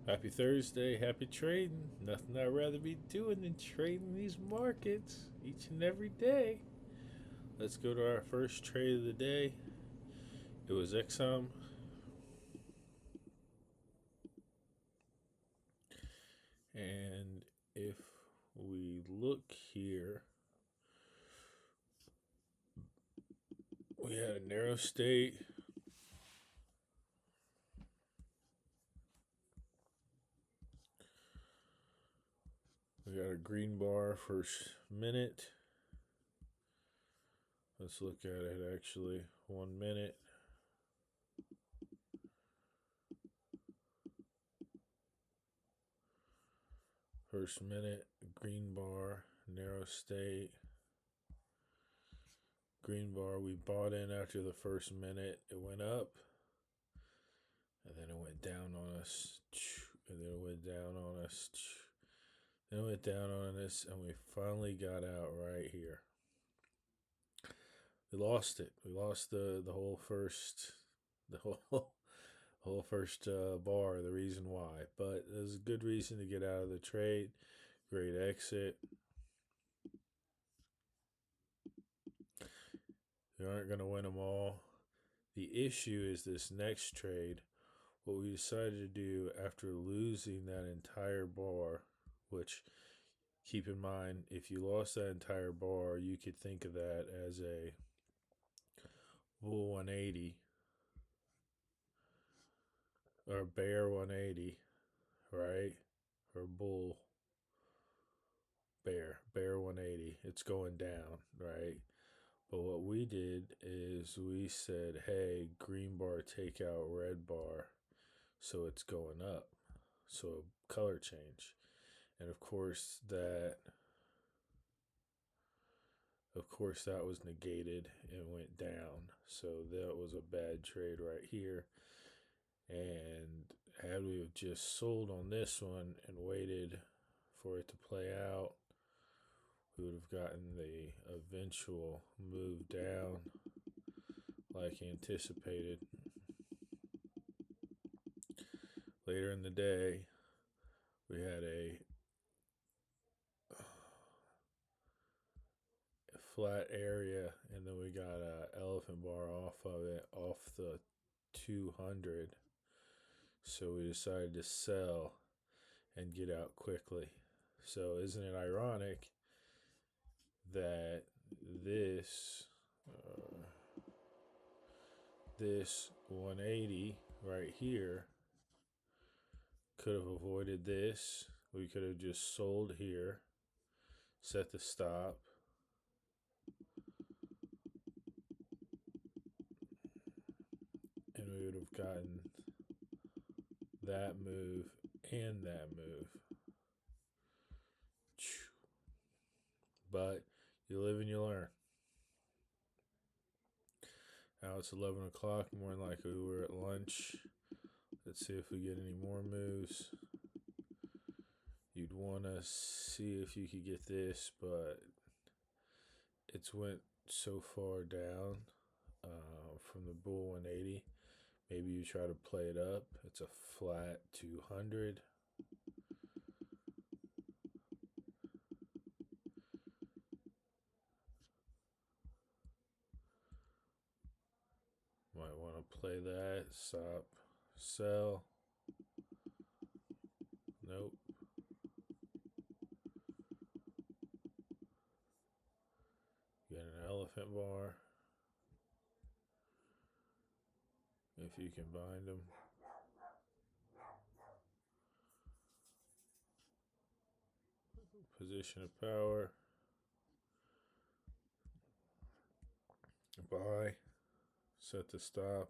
Happy Thursday, happy trading. Nothing I'd rather be doing than trading these markets each and every day. Let's go to our first trade of the day. It was Exxon. And if we look here, we had a narrow state. We got a green bar first minute. Let's look at it actually. 1 minute. First minute, green bar, narrow state. Green bar, we bought in after the first minute. It went up, and then it went down on us, and then it went down on us, then it went down on us, and we finally got out right here. We lost it. We lost the whole first, the whole first bar. The reason why, but it was a good reason to get out of the trade. Great exit. We aren't going to win them all. The issue is this next trade. What we decided to do after losing that entire bar, which keep in mind, if you lost that entire bar, you could think of that as a bull 180 or bear 180, right? Or bull bear 180. It's going down, right? But what we did is we said, hey, green bar take out red bar, so it's going up. So color change. And of course that was negated and went down. So that was a bad trade right here. And had we have just sold on this one and waited for it to play out, we would have gotten the eventual move down like anticipated. Later in the day, we had a flat area, and then we got a elephant bar off of it, off the 200. So we decided to sell and get out quickly. So isn't it ironic that this this 180 right here could have avoided this? We could have just sold here, set the stop, and we would have gotten that move and that move. But you live and you learn. Now it's 11 o'clock, more than likely we're at lunch. Let's see if we get any more moves. You'd want to see if you could get this, but it's went so far down from the bull 180. Maybe you try to play it up. It's a flat 200. Might want to play that. Stop. Sell. Nope. Get an elephant bar. If you can bind them. Position of power. Buy. Set the stop.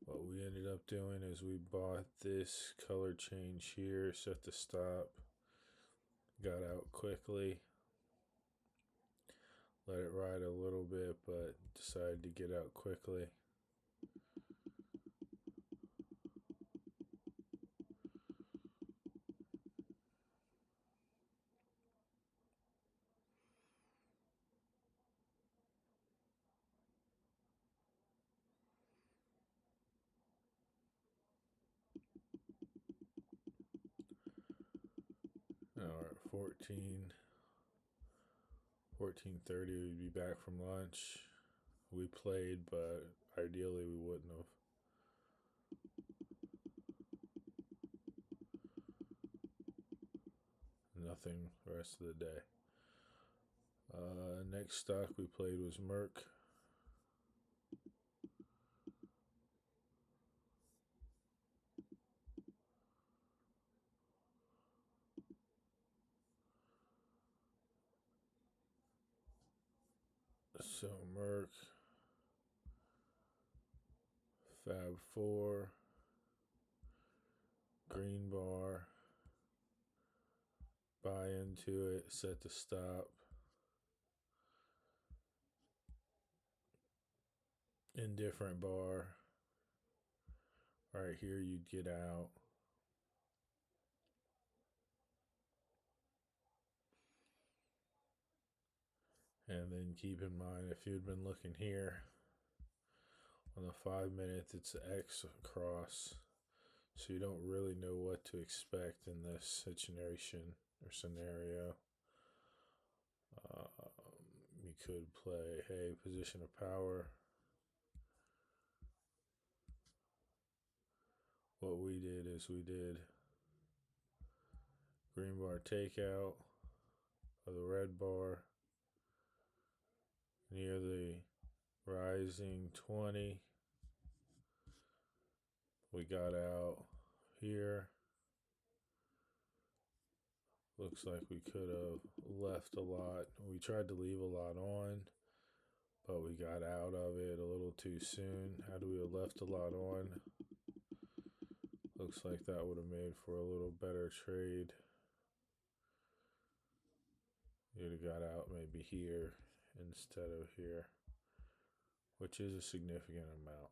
What we ended up doing is we bought this color change here, set the stop, got out quickly, let it ride a little bit, but decided to get out quickly. 14:30 we'd be back from lunch. We played, but ideally we wouldn't have. Nothing the rest of the day. Next stock we played was Merck. So Merck, Fab 4, green bar, buy into it, set to stop. Indifferent bar, right here you'd get out. And then keep in mind, if you'd been looking here on the 5 minutes, it's an X across. So you don't really know what to expect in this situation or scenario. You could play, hey, position of power. What we did is we did green bar takeout of the red bar near the rising 20. We got out here. Looks like we could have left a lot. We tried to leave a lot on, but we got out of it a little too soon. Had we have left a lot on, looks like that would have made for a little better trade. You'd have got out maybe here instead of here, which is a significant amount.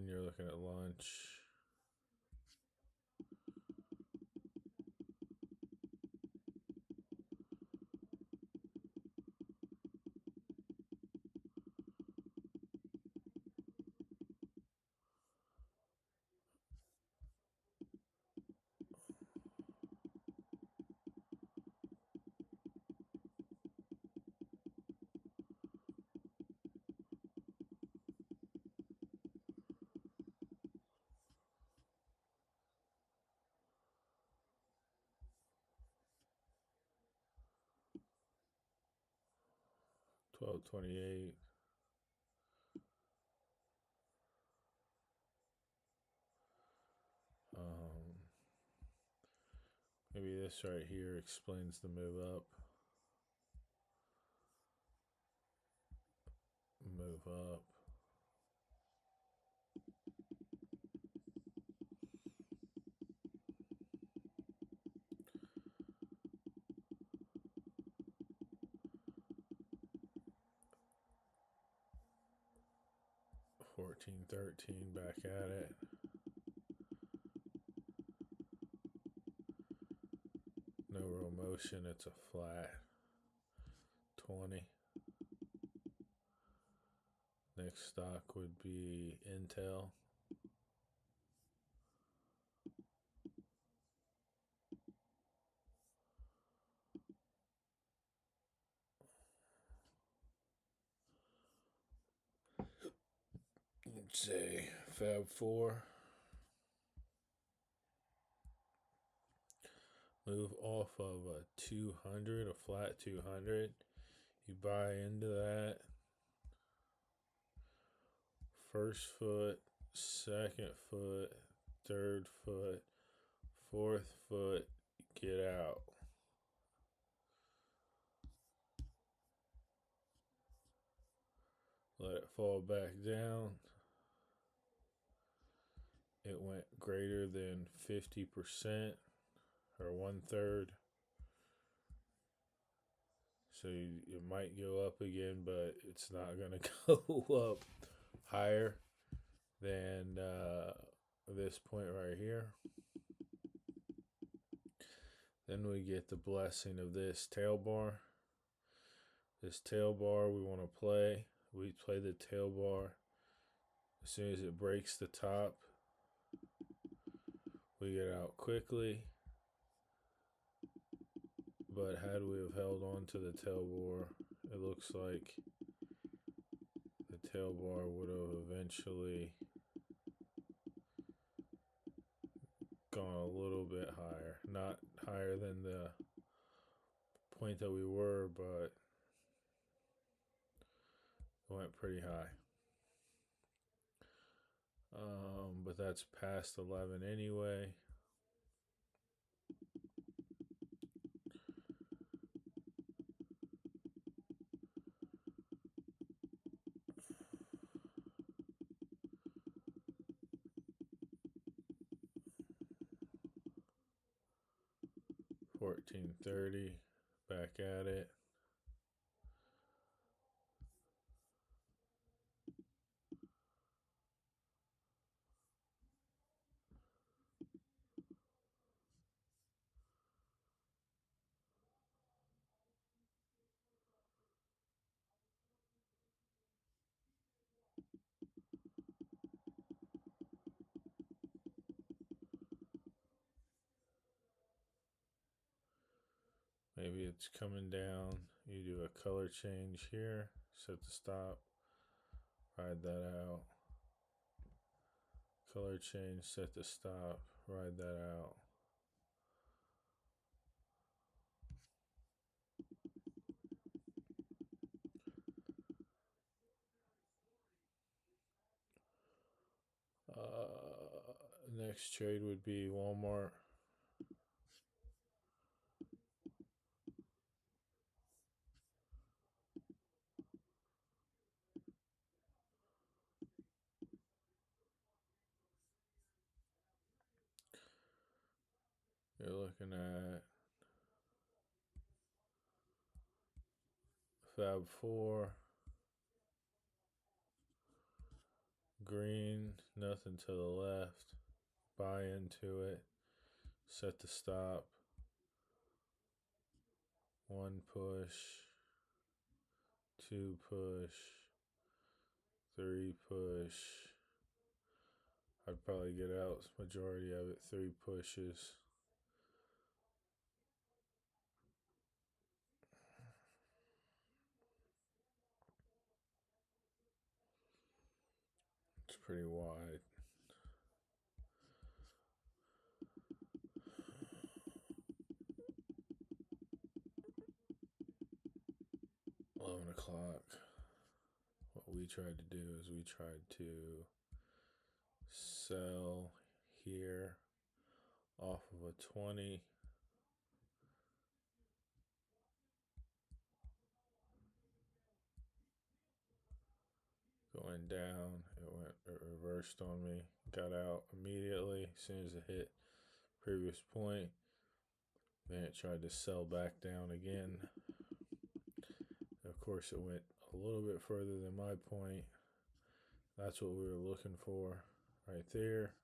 You're looking at lunch. $12.28. Maybe this right here explains the move up. Move up. $14.13 back at it. No real motion, it's a flat 20. Next stock would be Intel. Let's say Fab 4. Move off of a 200, a flat 200. You buy into that. First foot, second foot, third foot, fourth foot, get out. Let it fall back down. It went greater than 50% or 1/3. So it might go up again, but it's not going to go up higher than this point right here. Then we get the blessing of this tail bar. This tail bar we want to play. We play the tail bar. As soon as it breaks the top, we get out quickly. But had we have held on to the tail bar, it looks like the tail bar would have eventually gone a little bit higher. Not higher than the point that we were, but it went pretty high. But that's past 11 anyway. $14.30, back at it. Maybe it's coming down. You do a color change here, set the stop, ride that out. Color change, set the stop, ride that out. Next trade would be Walmart. You're looking at Fab 4, green, nothing to the left. Buy into it, set the stop. One push, two push, three push. I'd probably get out majority of it, three pushes. It's pretty wide. $11. What we tried to do is we tried to sell here off of a 20. Going down, it reversed on me, got out immediately as soon as it hit previous point. Then it tried to sell back down again. Of course, it went a little bit further than my point. That's what we were looking for right there.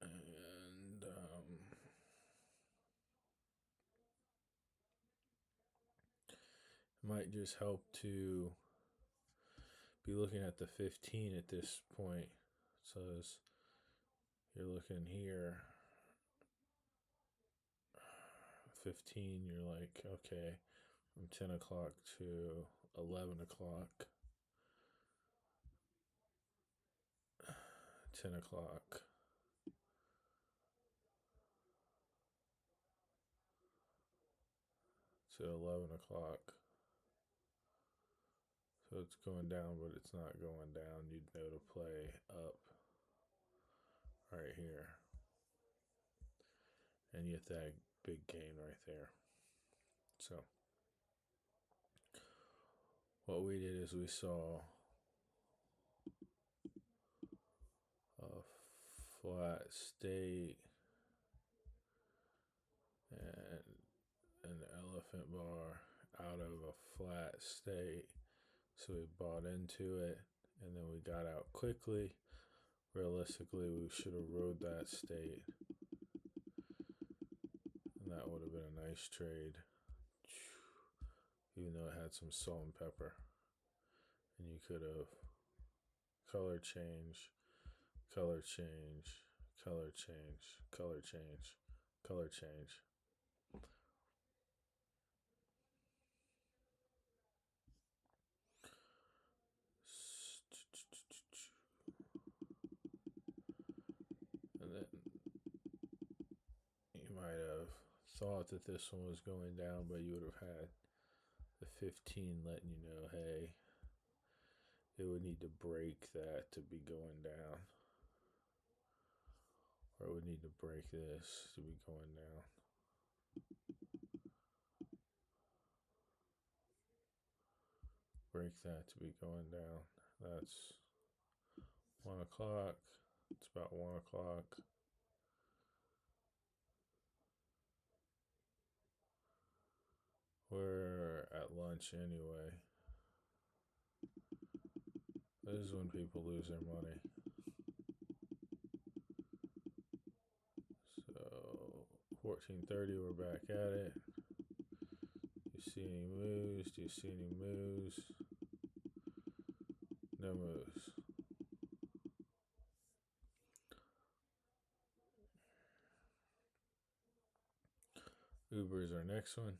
And it might just help to be looking at the 15 at this point. So as you're looking here, 15, you're like, okay, from 10 o'clock to 11 o'clock, 10 o'clock, to 11 o'clock. So it's going down, but it's not going down. You'd know to play up right here. And you get that big gain right there. So what we did is we saw a flat state and an elephant elephant bar out of a flat state. So we bought into it and then we got out quickly. Realistically, we should have rode that state. And that would have been a nice trade. Even though it had some salt and pepper. And you could have color change, color change, color change, color change, color change. And then you might have thought that this one was going down, but you would have had the 15 letting you know, hey, it would need to break that to be going down. Or it would need to break this to be going down. Break that to be going down. That's 1 o'clock. It's about 1 o'clock. We're at lunch anyway. This is when people lose their money. So 14:30, we're back at it. Do you see any moves? Do you see any moves? No moves. Uber is our next one.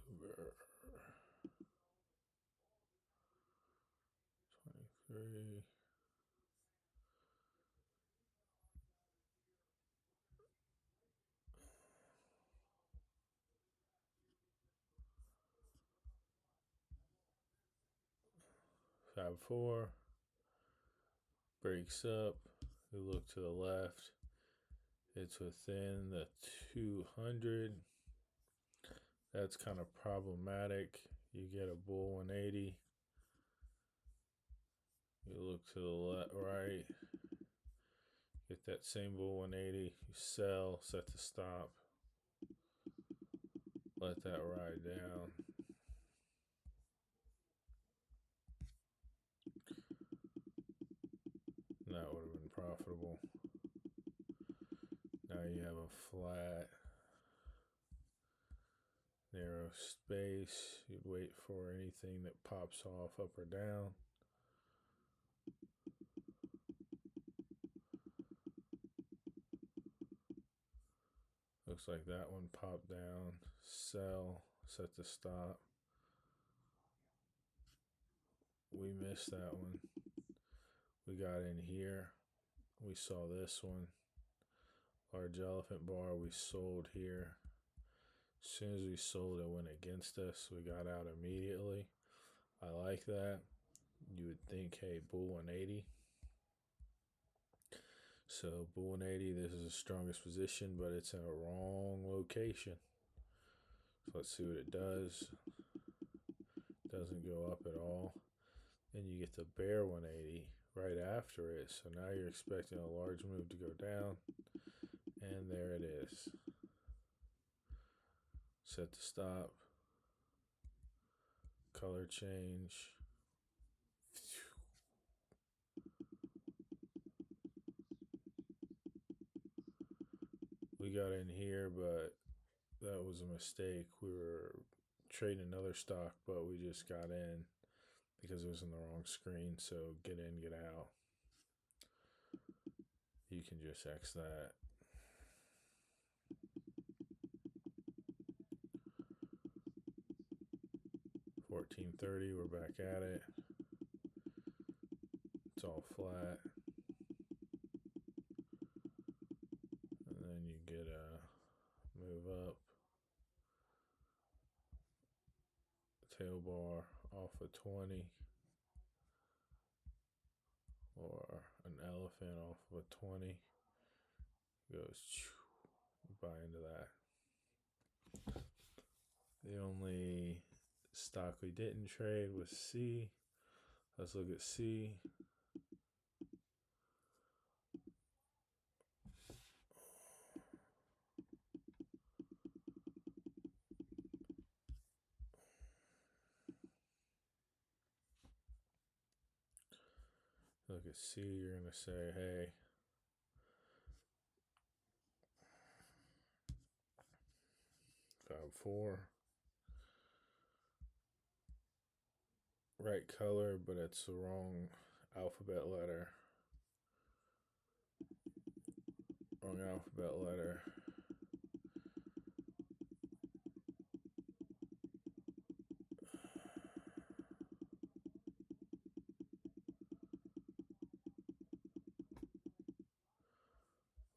Uber 23. Fab 4 breaks up. We look to the left. It's within the 200. That's kind of problematic. You get a bull 180. You look to the right. Get that same bull 180. You sell, set the stop. Let that ride down. And that would have been profitable. Now you have a flat, narrow space. You'd wait for anything that pops off up or down. Looks like that one popped down. Sell, set the stop. We missed that one. We got in here. We saw this one. Large elephant bar. We sold here. As soon as we sold, it went against us. We got out immediately. I like that. You would think, hey, bull 180. So bull 180, this is the strongest position, but it's in a wrong location. So let's see what it does. Doesn't go up at all. Then you get the bear 180 right after it. So now you're expecting a large move to go down. And there it is. Set the stop. Color change. We got in here, but that was a mistake. We were trading another stock, but we just got in because it was in the wrong screen. So get in, get out. You can just X that. $14.30, we're back at it. It's all flat. And then you get a move up. Tail bar off of 20. Or an elephant off of a 20. Goes, buy into that. The only stock we didn't trade was C. Let's look at C. Look at C, you're going to say, hey, found 4. Right color, but it's the wrong alphabet letter. Wrong alphabet letter.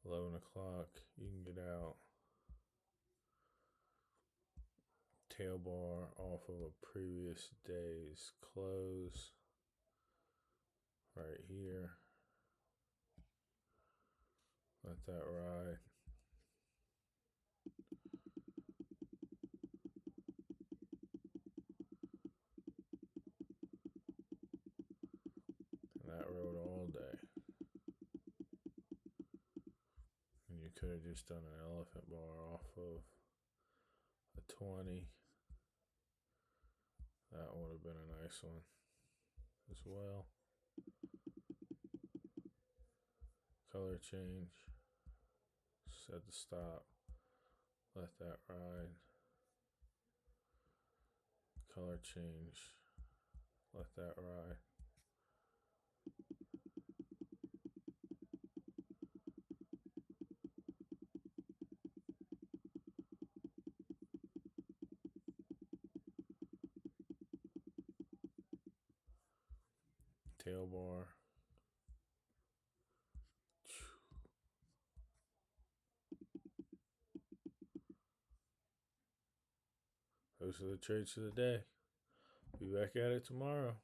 $11 you can get out. Tail bar off of a previous day's close. Right here. Let that ride. And that rode all day. And you could have just done an elephant bar off of a 20. That would have been a nice one as well. Color change. Set the stop. Let that ride. Color change. Let that ride. Tail bar. Those are the trades for the day. Be back at it tomorrow.